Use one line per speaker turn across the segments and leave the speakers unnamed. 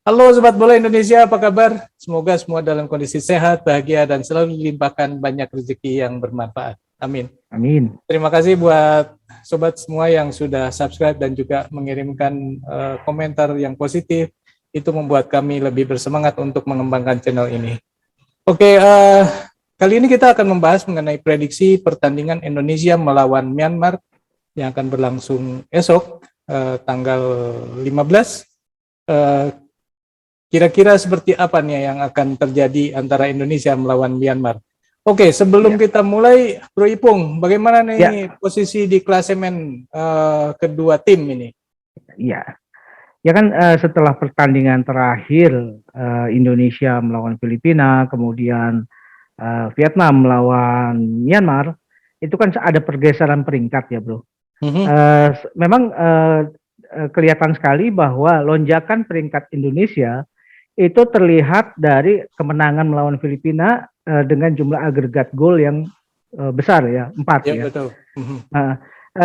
Halo Sobat Bola Indonesia, apa kabar? Semoga semua dalam kondisi sehat, bahagia, dan selalu dilimpahkan banyak rezeki yang bermanfaat. Amin.
Amin.
Terima kasih buat Sobat semua yang sudah subscribe dan juga mengirimkan komentar yang positif. Itu membuat kami lebih bersemangat untuk mengembangkan channel ini. Oke, kali ini kita akan membahas mengenai prediksi pertandingan Indonesia melawan Myanmar yang akan berlangsung esok, tanggal 15. Kira-kira seperti apa nih yang akan terjadi antara Indonesia melawan Myanmar? Oke, sebelum kita mulai, Bro Ipung, bagaimana nih posisi di klasemen kedua tim ini?
Iya, ya kan setelah pertandingan terakhir Indonesia melawan Filipina, kemudian Vietnam melawan Myanmar, itu kan ada pergeseran peringkat ya, Bro. Memang kelihatan sekali bahwa lonjakan peringkat Indonesia itu terlihat dari kemenangan melawan Filipina dengan jumlah agregat gol yang besar ya, 4 ya.
Betul.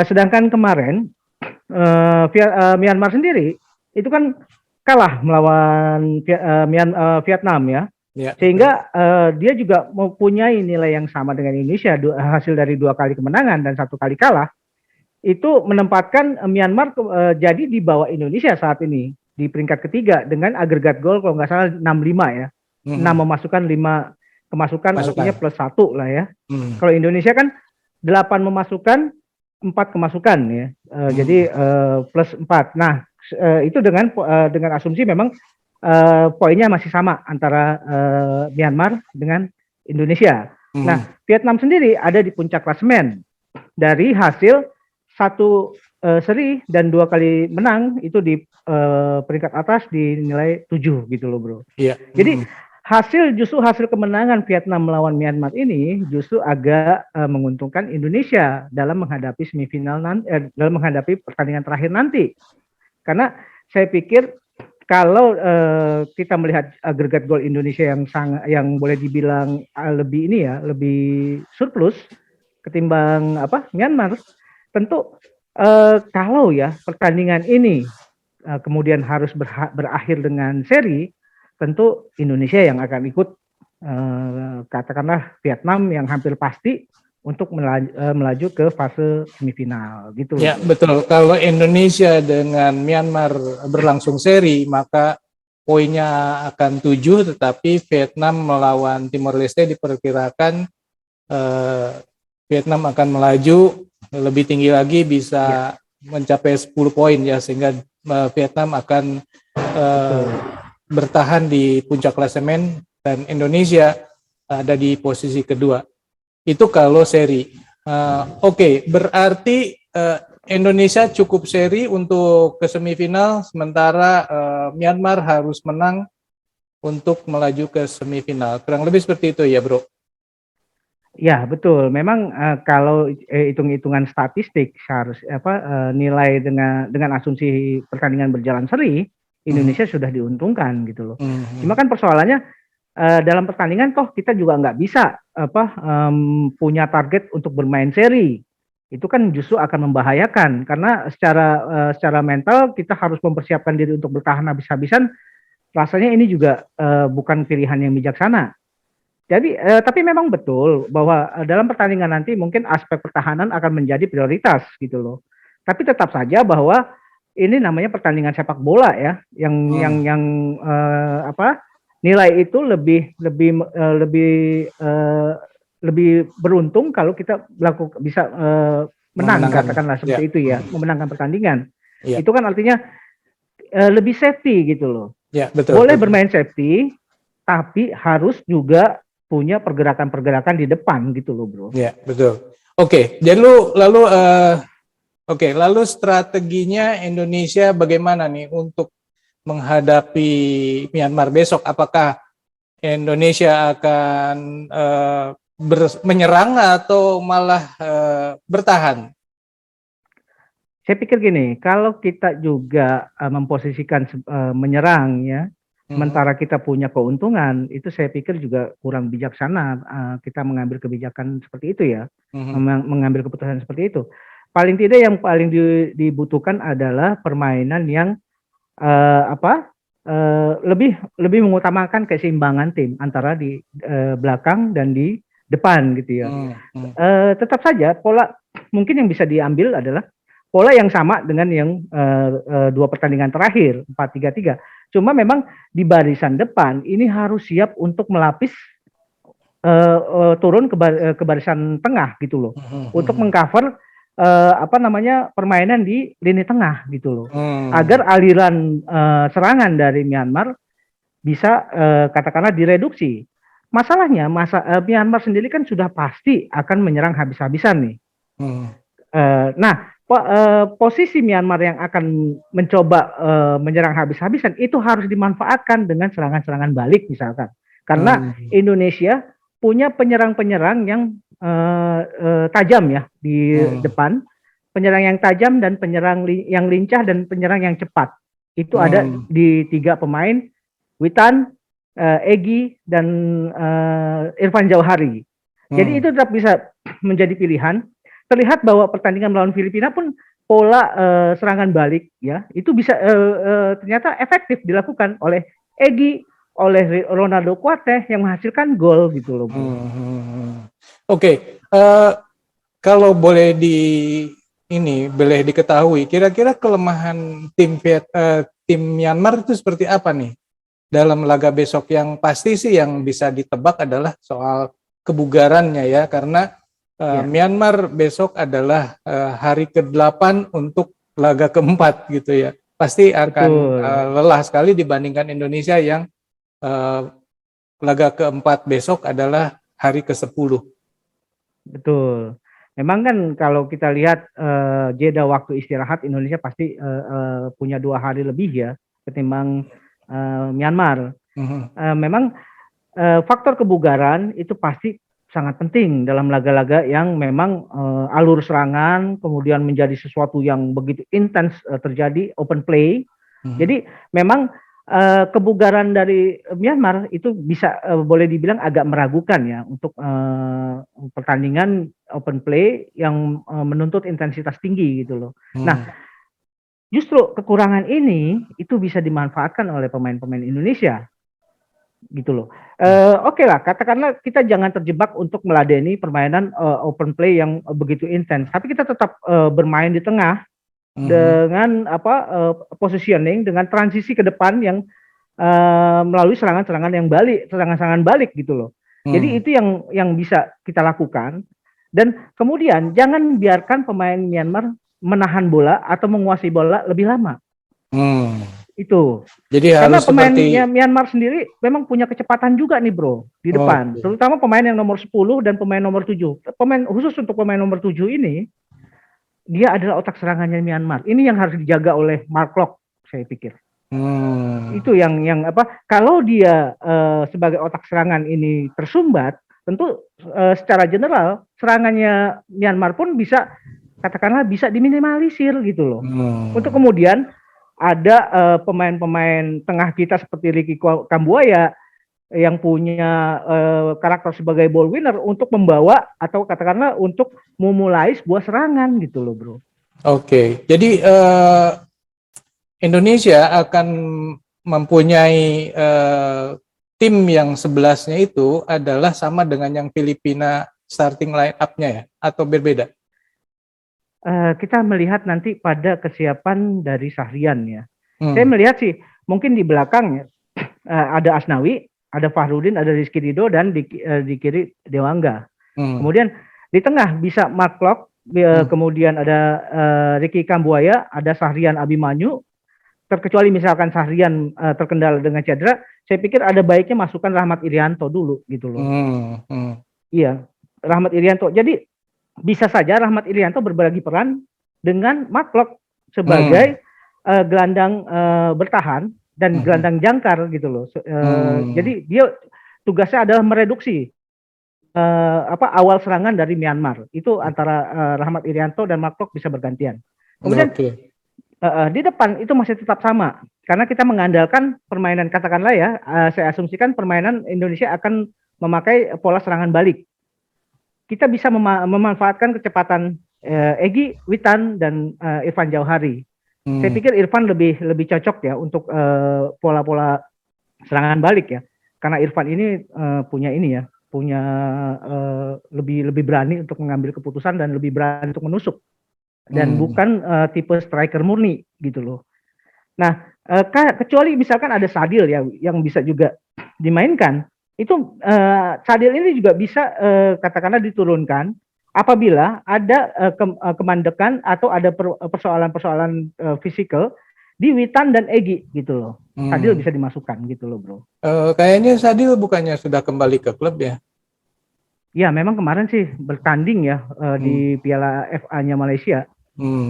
Sedangkan kemarin Myanmar sendiri itu kan kalah melawan Vietnam ya. Sehingga dia juga mempunyai nilai yang sama dengan Indonesia, hasil dari 2 kali kemenangan dan 1 kali kalah. Itu menempatkan Myanmar jadi di bawah Indonesia saat ini di peringkat ketiga dengan agregat gol kalau nggak salah 65 ya. 6 memasukkan 5 kemasukan, artinya plus 1 lah ya. Kalau Indonesia kan 8 memasukkan 4 kemasukan ya. Jadi plus 4. Nah, itu dengan asumsi memang poinnya masih sama antara Myanmar dengan Indonesia. Nah, Vietnam sendiri ada di puncak klasemen dari hasil 1 seri dan 2 kali menang itu di peringkat atas dinilai 7 gitu loh, Bro. Jadi justru hasil kemenangan Vietnam melawan Myanmar ini justru agak menguntungkan Indonesia dalam menghadapi semifinal dalam menghadapi pertandingan terakhir nanti. Karena saya pikir kalau kita melihat agregat gol Indonesia yang boleh dibilang lebih surplus ketimbang Myanmar, tentu kalau ya pertandingan ini kemudian harus berakhir dengan seri, tentu Indonesia yang akan ikut katakanlah Vietnam yang hampir pasti untuk melaju ke fase semifinal gitu.
Ya, betul. Kalau Indonesia dengan Myanmar berlangsung seri, maka poinnya akan 7, tetapi Vietnam melawan Timor Leste diperkirakan Vietnam akan melaju lebih tinggi lagi, bisa mencapai 10 poin ya, sehingga Vietnam akan bertahan di puncak klasemen dan Indonesia ada di posisi kedua. Itu kalau seri. Oke, berarti Indonesia cukup seri untuk ke semifinal, sementara Myanmar harus menang untuk melaju ke semifinal. Kurang lebih seperti itu ya, Bro?
Ya, betul. Memang kalau hitung-hitungan statistik harus nilai dengan asumsi pertandingan berjalan seri, Indonesia sudah diuntungkan gitu loh. Cuma kan persoalannya dalam pertandingan toh kita juga nggak bisa punya target untuk bermain seri. Itu kan justru akan membahayakan karena secara mental kita harus mempersiapkan diri untuk bertahan habis-habisan. Rasanya ini juga bukan pilihan yang bijaksana. Jadi, tapi memang betul bahwa dalam pertandingan nanti mungkin aspek pertahanan akan menjadi prioritas gitu loh. Tapi tetap saja bahwa ini namanya pertandingan sepak bola ya, yang nilai itu lebih beruntung kalau kita bisa menang, katakanlah seperti itu ya, memenangkan pertandingan. Itu kan artinya lebih safety gitu loh.
Betul.
Boleh bermain safety, tapi harus juga punya pergerakan-pergerakan di depan gitu loh, Bro.
Ya, betul. Oke, jadi lalu strateginya Indonesia bagaimana nih untuk menghadapi Myanmar besok? Apakah Indonesia akan menyerang atau malah bertahan?
Saya pikir gini, kalau kita juga memposisikan menyerang ya, sementara kita punya keuntungan, itu saya pikir juga kurang bijaksana kita mengambil kebijakan seperti itu ya, mengambil keputusan seperti itu. Paling tidak yang paling dibutuhkan adalah permainan yang lebih mengutamakan keseimbangan tim antara di belakang dan di depan gitu ya. Tetap saja pola mungkin yang bisa diambil adalah pola yang sama dengan yang dua pertandingan terakhir 4-3-3. Cuma memang di barisan depan ini harus siap untuk melapis turun ke barisan tengah gitu loh, untuk mengcover permainan di lini tengah gitu loh, agar aliran serangan dari Myanmar bisa katakanlah direduksi. Masalahnya Myanmar sendiri kan sudah pasti akan menyerang habis-habisan nih. Nah, posisi Myanmar yang akan mencoba menyerang habis-habisan itu harus dimanfaatkan dengan serangan-serangan balik misalkan. Karena Indonesia punya penyerang-penyerang yang tajam ya di depan, penyerang yang tajam dan penyerang yang lincah dan penyerang yang cepat. Itu ada di 3 pemain, Witan, Egy dan Irfan Jauhari. Jadi itu tetap bisa menjadi pilihan. Terlihat bahwa pertandingan melawan Filipina pun pola serangan balik ya itu bisa ternyata efektif dilakukan oleh Egy, oleh Ronaldo Kuate yang menghasilkan gol gitu loh.
Oke. Kalau boleh boleh diketahui kira-kira kelemahan tim Myanmar itu seperti apa nih dalam laga besok? Yang pasti sih yang bisa ditebak adalah soal kebugarannya ya, karena Myanmar besok adalah hari ke-8 untuk laga ke-4 gitu ya. Pasti akan lelah sekali dibandingkan Indonesia yang laga ke-4 besok adalah hari ke-10.
Betul. Memang kan kalau kita lihat jeda waktu istirahat Indonesia pasti punya 2 hari lebih ya ketimbang Myanmar. Memang faktor kebugaran itu pasti sangat penting dalam laga-laga yang memang alur serangan kemudian menjadi sesuatu yang begitu intens terjadi open play. Jadi memang kebugaran dari Myanmar itu bisa boleh dibilang agak meragukan ya untuk pertandingan open play yang menuntut intensitas tinggi gitu loh. Nah, justru kekurangan ini itu bisa dimanfaatkan oleh pemain-pemain Indonesia gitu loh. Oke lah, katakanlah kita jangan terjebak untuk meladeni permainan open play yang begitu intens, tapi kita tetap bermain di tengah dengan positioning, dengan transisi ke depan yang melalui serangan-serangan balik gitu loh. Jadi itu yang bisa kita lakukan, dan kemudian jangan biarkan pemain Myanmar menahan bola atau menguasai bola lebih lama. Itu. Jadi karena pemainnya Myanmar sendiri memang punya kecepatan juga nih bro di depan, terutama pemain yang nomor 10 dan pemain nomor 7. Khusus untuk pemain nomor 7 ini, dia adalah otak serangannya Myanmar. Ini yang harus dijaga oleh Mark Locke, saya pikir. Itu yang kalau dia sebagai otak serangan ini tersumbat, tentu secara general serangannya Myanmar pun bisa katakanlah bisa diminimalisir gitu loh. Untuk kemudian ada pemain-pemain tengah kita seperti Ricky Kambuaya yang punya karakter sebagai ball winner untuk membawa atau katakanlah untuk memulai sebuah serangan gitu loh bro. Oke,
jadi Indonesia akan mempunyai tim yang 11-nya itu adalah sama dengan yang Filipina starting line up-nya ya, atau berbeda?
Kita melihat nanti pada kesiapan dari Sahrian ya. Saya melihat sih mungkin di belakang ada Asnawi, ada Fahrudin, ada Rizky Ridho, dan di kiri Dewangga. Kemudian di tengah bisa Mark Locke, kemudian ada Ricky Kambuaya, ada Sahrian Abimanyu. Terkecuali misalkan Sahrian terkendala dengan cedera, saya pikir ada baiknya masukkan Rahmat Irianto dulu gitu loh. Iya, Rahmat Irianto. Jadi bisa saja Rahmat Irianto berbagi peran dengan Mark Locke sebagai gelandang bertahan dan gelandang jangkar gitu loh. Jadi dia tugasnya adalah mereduksi awal serangan dari Myanmar. Itu antara Rahmat Irianto dan Mark Locke bisa bergantian. Kemudian di depan itu masih tetap sama karena kita mengandalkan permainan, katakanlah ya, saya asumsikan permainan Indonesia akan memakai pola serangan balik. Kita bisa memanfaatkan kecepatan Egy, Witan, dan Irfan Jauhari. Saya pikir Irfan lebih cocok ya untuk pola-pola serangan balik ya. Karena Irfan ini punya lebih berani untuk mengambil keputusan dan lebih berani untuk menusuk dan bukan tipe striker murni gitu loh. Nah, kecuali misalkan ada Sadil ya yang bisa juga dimainkan, itu Sadil ini juga bisa katakanlah diturunkan apabila ada kemandekan atau ada persoalan-persoalan fisikal di Witan dan Egi gitu loh. Sadil bisa dimasukkan gitu loh, bro.
Kayaknya Sadil bukannya sudah kembali ke klub ya?
Ya, memang kemarin sih bertanding ya di Piala FA-nya Malaysia.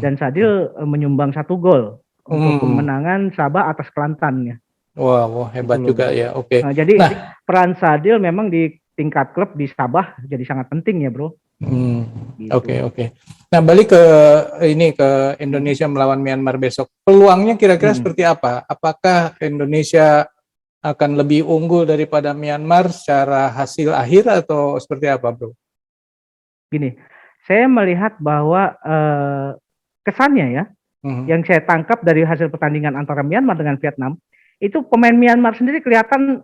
Dan Sadil menyumbang 1 gol untuk kemenangan Sabah atas Kelantan ya.
Wow, hebat gitu juga ya. Oke.
Nah, jadi peran Sadil memang di tingkat klub di Sabah jadi sangat penting ya, bro.
Gitu. Oke. Nah, balik ke Indonesia melawan Myanmar besok. Peluangnya kira-kira seperti apa? Apakah Indonesia akan lebih unggul daripada Myanmar secara hasil akhir atau seperti apa, bro?
Gini, saya melihat bahwa kesannya ya, yang saya tangkap dari hasil pertandingan antara Myanmar dengan Vietnam, itu pemain Myanmar sendiri kelihatan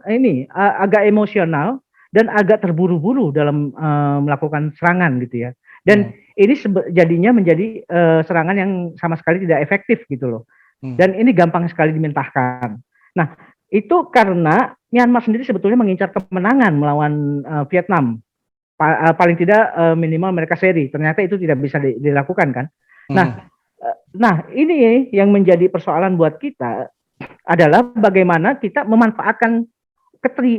agak emosional dan agak terburu-buru dalam melakukan serangan gitu ya. Dan ini jadinya menjadi serangan yang sama sekali tidak efektif gitu loh. Dan ini gampang sekali dimentahkan. Nah, itu karena Myanmar sendiri sebetulnya mengincar kemenangan melawan Vietnam. Paling tidak minimal mereka seri. Ternyata itu tidak bisa dilakukan kan. Nah, ini yang menjadi persoalan buat kita adalah bagaimana kita memanfaatkan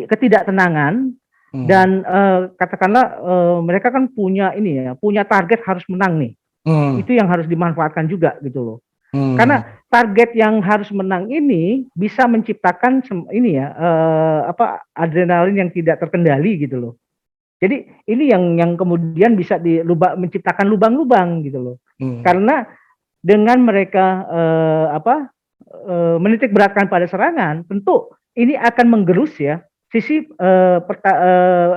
ketidaktenangan dan katakanlah mereka kan punya punya target harus menang nih. Itu yang harus dimanfaatkan juga gitu loh. Karena target yang harus menang ini bisa menciptakan adrenalin yang tidak terkendali gitu loh. Jadi ini yang kemudian bisa menciptakan lubang-lubang gitu loh. Karena dengan mereka menitik beratkan pada serangan, tentu ini akan menggerus ya sisi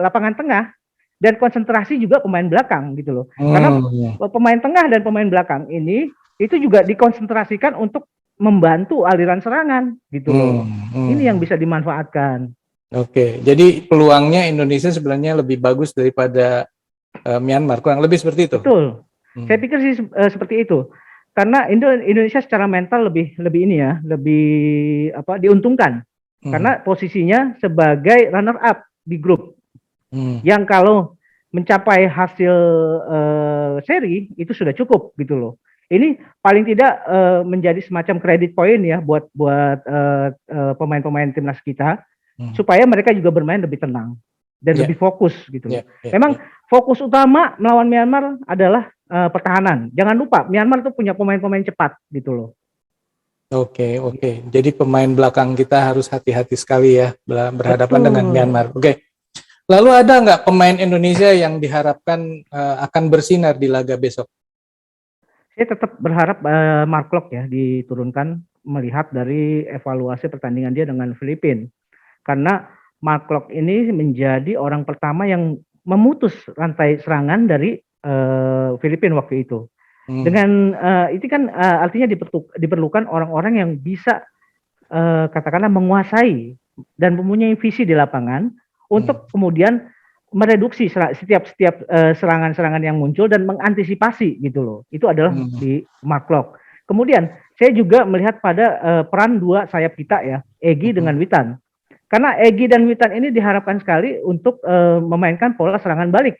lapangan tengah dan konsentrasi juga pemain belakang gitu loh. Karena pemain tengah dan pemain belakang ini itu juga dikonsentrasikan untuk membantu aliran serangan gitu loh. Ini yang bisa dimanfaatkan.
Oke, jadi peluangnya Indonesia sebenarnya lebih bagus daripada Myanmar, kurang lebih seperti itu.
Betul. Saya pikir sih seperti itu. Karena Indonesia secara mental lebih diuntungkan. Karena posisinya sebagai runner up di grup. Yang kalau mencapai hasil seri itu sudah cukup gitu loh. Ini paling tidak menjadi semacam credit point ya buat pemain-pemain timnas kita supaya mereka juga bermain lebih tenang dan lebih fokus gitu loh. Memang fokus utama melawan Myanmar adalah pertahanan. Jangan lupa Myanmar tuh punya pemain-pemain cepat gitu loh.
Oke. Jadi pemain belakang kita harus hati-hati sekali ya berhadapan dengan Myanmar. Oke. Lalu ada nggak pemain Indonesia yang diharapkan akan bersinar di laga besok?
Saya tetap berharap Mark Klok ya diturunkan melihat dari evaluasi pertandingan dia dengan Filipina. Karena Mark Klok ini menjadi orang pertama yang memutus rantai serangan dari Filipina waktu itu. Dengan itu kan artinya diperlukan orang-orang yang bisa katakanlah menguasai dan mempunyai visi di lapangan untuk kemudian mereduksi setiap serangan-serangan yang muncul dan mengantisipasi gitu loh. Itu adalah di Mark Klok. Kemudian saya juga melihat pada peran dua sayap kita ya, Egy dengan Witan. Karena Egy dan Witan ini diharapkan sekali untuk memainkan pola serangan balik.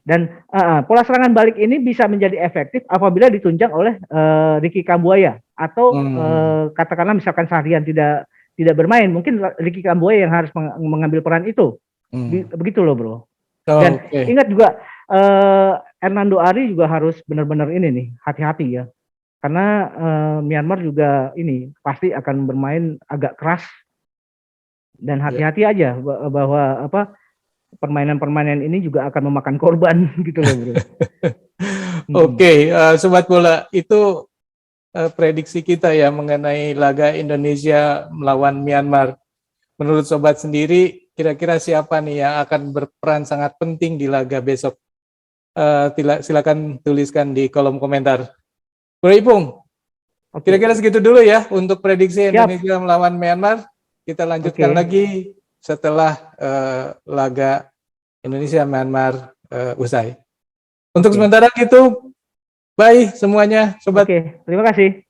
Dan pola serangan balik ini bisa menjadi efektif apabila ditunjang oleh Ricky Kambuaya atau katakanlah misalkan Sahrian tidak bermain, mungkin Ricky Kambuaya yang harus mengambil peran itu. Begitu loh bro. Dan ingat juga Hernando Ari juga harus benar-benar ini nih hati-hati ya. Karena Myanmar juga ini pasti akan bermain agak keras dan hati-hati aja bahwa permainan-permainan ini juga akan memakan korban gitu loh bro.
Oke, Sobat Bola, itu prediksi kita ya mengenai laga Indonesia melawan Myanmar. Menurut Sobat sendiri, kira-kira siapa nih yang akan berperan sangat penting di laga besok? Silakan tuliskan di kolom komentar. Bro Ipung.
Oke.
Kira-kira segitu dulu ya untuk prediksi
Siap.
Indonesia melawan Myanmar. Kita lanjutkan
Oke.
lagi setelah laga Indonesia Myanmar usai. Untuk
Oke.
sementara gitu, bye semuanya, sobat.
Oke, terima kasih.